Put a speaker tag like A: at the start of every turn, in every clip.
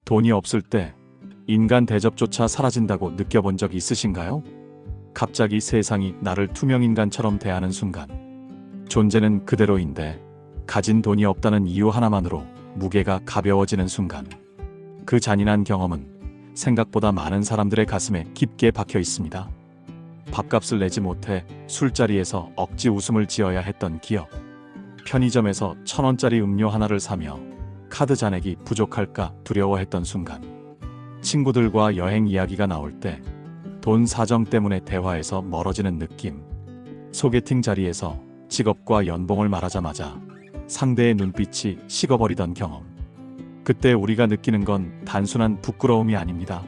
A: 돈이 없을 때 인간 대접조차 사라진다고 느껴본 적 있으신가요? 갑자기 세상이 나를 투명인간처럼 대하는 순간, 존재는 그대로인데 가진 돈이 없다는 이유 하나만으로 무게가 가벼워지는 순간, 그 잔인한 경험은 생각보다 많은 사람들의 가슴에 깊게 박혀 있습니다. 밥값을 내지 못해 술자리에서 억지 웃음을 지어야 했던 기억, 편의점에서 1,000원짜리 음료 하나를 사며 카드 잔액이 부족할까 두려워했던 순간, 친구들과 여행 이야기가 나올 때 돈 사정 때문에 대화에서 멀어지는 느낌, 소개팅 자리에서 직업과 연봉을 말하자마자 상대의 눈빛이 식어버리던 경험. 그때 우리가 느끼는 건 단순한 부끄러움이 아닙니다.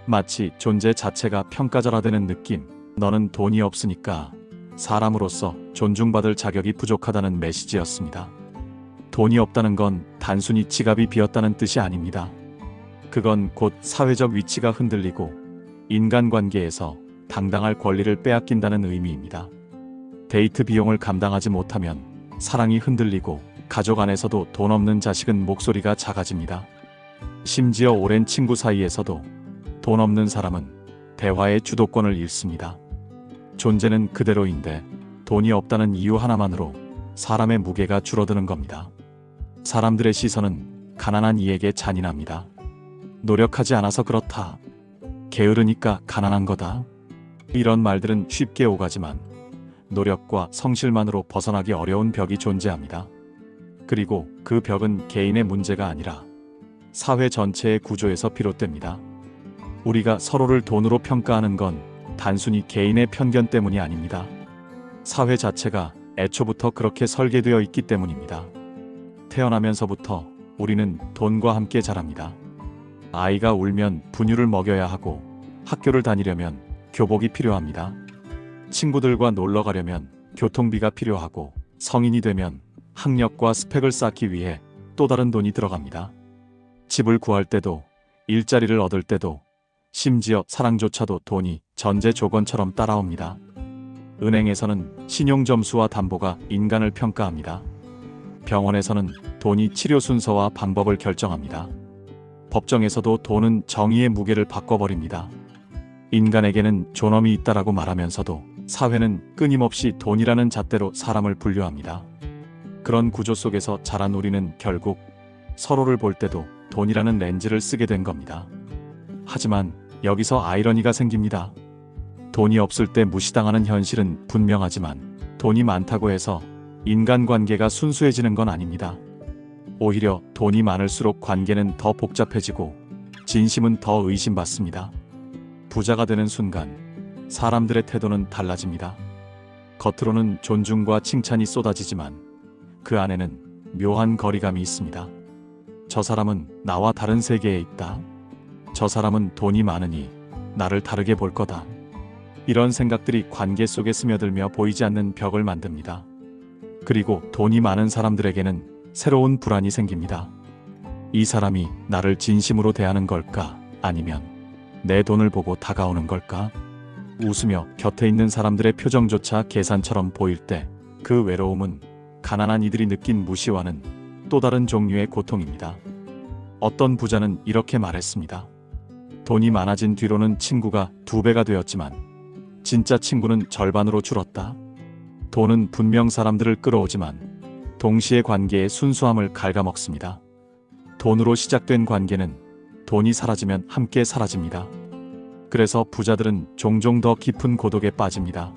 A: 마치 존재 자체가 평가절하되는 느낌. 너는 돈이 없으니까 사람으로서 존중받을 자격이 부족하다는 메시지였습니다. 돈이 없다는 건 단순히 지갑이 비었다는 뜻이 아닙니다. 그건 곧 사회적 위치가 흔들리고 인간관계에서 당당할 권리를 빼앗긴다는 의미입니다. 데이트 비용을 감당하지 못하면 사랑이 흔들리고, 가족 안에서도 돈 없는 자식은 목소리가 작아집니다. 심지어 오랜 친구 사이에서도 돈 없는 사람은 대화의 주도권을 잃습니다. 존재는 그대로인데 돈이 없다는 이유 하나만으로 사람의 무게가 줄어드는 겁니다. 사람들의 시선은 가난한 이에게 잔인합니다. 노력하지 않아서 그렇다. 게으르니까 가난한 거다. 이런 말들은 쉽게 오가지만 노력과 성실만으로 벗어나기 어려운 벽이 존재합니다. 그리고 그 벽은 개인의 문제가 아니라 사회 전체의 구조에서 비롯됩니다. 우리가 서로를 돈으로 평가하는 건 단순히 개인의 편견 때문이 아닙니다. 사회 자체가 애초부터 그렇게 설계되어 있기 때문입니다. 태어나면서부터 우리는 돈과 함께 자랍니다. 아이가 울면 분유를 먹여야 하고, 학교를 다니려면 교복이 필요합니다. 친구들과 놀러 가려면 교통비가 필요하고, 성인이 되면 학력과 스펙을 쌓기 위해 또 다른 돈이 들어갑니다. 집을 구할 때도, 일자리를 얻을 때도, 심지어 사랑조차도 돈이 전제 조건처럼 따라옵니다. 은행에서는 신용점수와 담보가 인간을 평가합니다. 병원에서는 돈이 치료 순서와 방법을 결정합니다. 법정에서도 돈은 정의의 무게를 바꿔버립니다. 인간에게는 존엄이 있다라고 말하면서도 사회는 끊임없이 돈이라는 잣대로 사람을 분류합니다. 그런 구조 속에서 자란 우리는 결국 서로를 볼 때도 돈이라는 렌즈를 쓰게 된 겁니다. 하지만 여기서 아이러니가 생깁니다. 돈이 없을 때 무시당하는 현실은 분명하지만 돈이 많다고 해서 인간관계가 순수해지는 건 아닙니다. 오히려 돈이 많을수록 관계는 더 복잡해지고 진심은 더 의심받습니다. 부자가 되는 순간 사람들의 태도는 달라집니다. 겉으로는 존중과 칭찬이 쏟아지지만 그 안에는 묘한 거리감이 있습니다. 저 사람은 나와 다른 세계에 있다. 저 사람은 돈이 많으니 나를 다르게 볼 거다. 이런 생각들이 관계 속에 스며들며 보이지 않는 벽을 만듭니다. 그리고 돈이 많은 사람들에게는 새로운 불안이 생깁니다. 이 사람이 나를 진심으로 대하는 걸까? 아니면 내 돈을 보고 다가오는 걸까? 웃으며 곁에 있는 사람들의 표정조차 계산처럼 보일 때 그 외로움은 가난한 이들이 느낀 무시와는 또 다른 종류의 고통입니다. 어떤 부자는 이렇게 말했습니다. 돈이 많아진 뒤로는 친구가 2배가 되었지만 진짜 친구는 절반으로 줄었다. 돈은 분명 사람들을 끌어오지만 동시에 관계의 순수함을 갉아먹습니다. 돈으로 시작된 관계는 돈이 사라지면 함께 사라집니다. 그래서 부자들은 종종 더 깊은 고독에 빠집니다.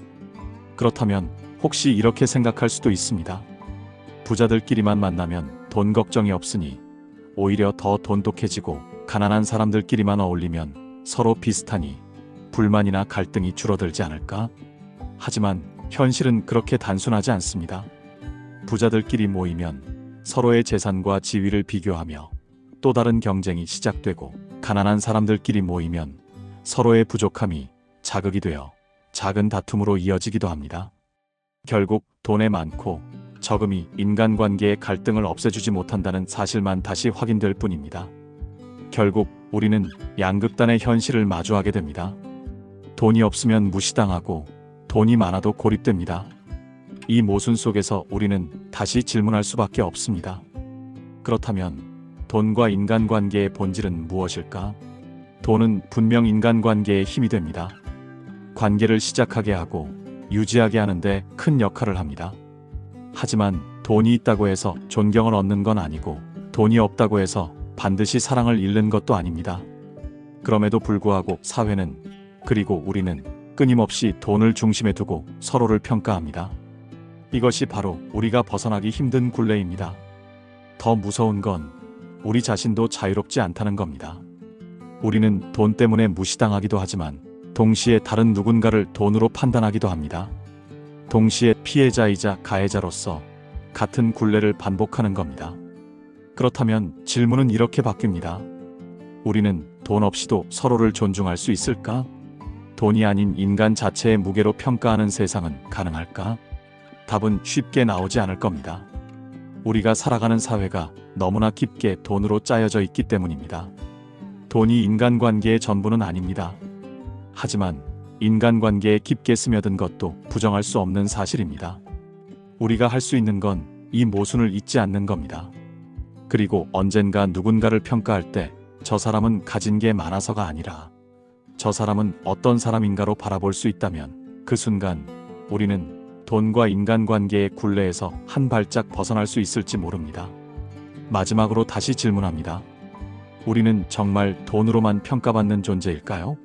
A: 그렇다면 혹시 이렇게 생각할 수도 있습니다. 부자들끼리만 만나면 돈 걱정이 없으니 오히려 더 돈독해지고, 가난한 사람들끼리만 어울리면 서로 비슷하니 불만이나 갈등이 줄어들지 않을까? 하지만 현실은 그렇게 단순하지 않습니다. 부자들끼리 모이면 서로의 재산과 지위를 비교하며 또 다른 경쟁이 시작되고, 가난한 사람들끼리 모이면 서로의 부족함이 자극이 되어 작은 다툼으로 이어지기도 합니다. 결국 돈에 많고 적음이 인간관계의 갈등을 없애주지 못한다는 사실만 다시 확인될 뿐입니다. 결국 우리는 양극단의 현실을 마주하게 됩니다. 돈이 없으면 무시당하고 돈이 많아도 고립됩니다. 이 모순 속에서 우리는 다시 질문할 수밖에 없습니다. 그렇다면 돈과 인간관계의 본질은 무엇일까? 돈은 분명 인간관계의 힘이 됩니다. 관계를 시작하게 하고 유지하게 하는데 큰 역할을 합니다. 하지만 돈이 있다고 해서 존경을 얻는 건 아니고 돈이 없다고 해서 반드시 사랑을 잃는 것도 아닙니다. 그럼에도 불구하고 사회는, 그리고 우리는 끊임없이 돈을 중심에 두고 서로를 평가합니다. 이것이 바로 우리가 벗어나기 힘든 굴레입니다. 더 무서운 건 우리 자신도 자유롭지 않다는 겁니다. 우리는 돈 때문에 무시당하기도 하지만 동시에 다른 누군가를 돈으로 판단하기도 합니다. 동시에 피해자이자 가해자로서 같은 굴레를 반복하는 겁니다. 그렇다면 질문은 이렇게 바뀝니다. 우리는 돈 없이도 서로를 존중할 수 있을까? 돈이 아닌 인간 자체의 무게로 평가하는 세상은 가능할까? 답은 쉽게 나오지 않을 겁니다. 우리가 살아가는 사회가 너무나 깊게 돈으로 짜여져 있기 때문입니다. 돈이 인간관계의 전부는 아닙니다. 하지만 인간관계에 깊게 스며든 것도 부정할 수 없는 사실입니다. 우리가 할 수 있는 건 이 모순을 잊지 않는 겁니다. 그리고 언젠가 누군가를 평가할 때 저 사람은 가진 게 많아서가 아니라 저 사람은 어떤 사람인가로 바라볼 수 있다면 그 순간 우리는 돈과 인간관계의 굴레에서 한 발짝 벗어날 수 있을지 모릅니다. 마지막으로 다시 질문합니다. 우리는 정말 돈으로만 평가받는 존재일까요?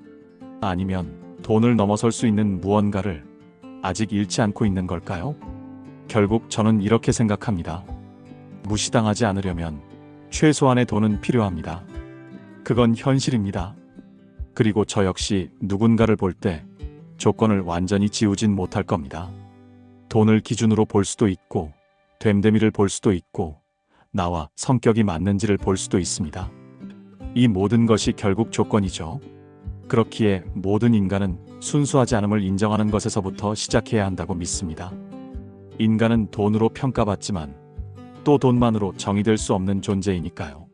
A: 아니면 돈을 넘어설 수 있는 무언가를 아직 잃지 않고 있는 걸까요? 결국 저는 이렇게 생각합니다. 무시당하지 않으려면 최소한의 돈은 필요합니다. 그건 현실입니다. 그리고 저 역시 누군가를 볼 때 조건을 완전히 지우진 못할 겁니다. 돈을 기준으로 볼 수도 있고, 됨됨이를 볼 수도 있고, 나와 성격이 맞는지를 볼 수도 있습니다. 이 모든 것이 결국 조건이죠. 그렇기에 모든 인간은 순수하지 않음을 인정하는 것에서부터 시작해야 한다고 믿습니다. 인간은 돈으로 평가받지만 또 돈만으로 정의될 수 없는 존재이니까요.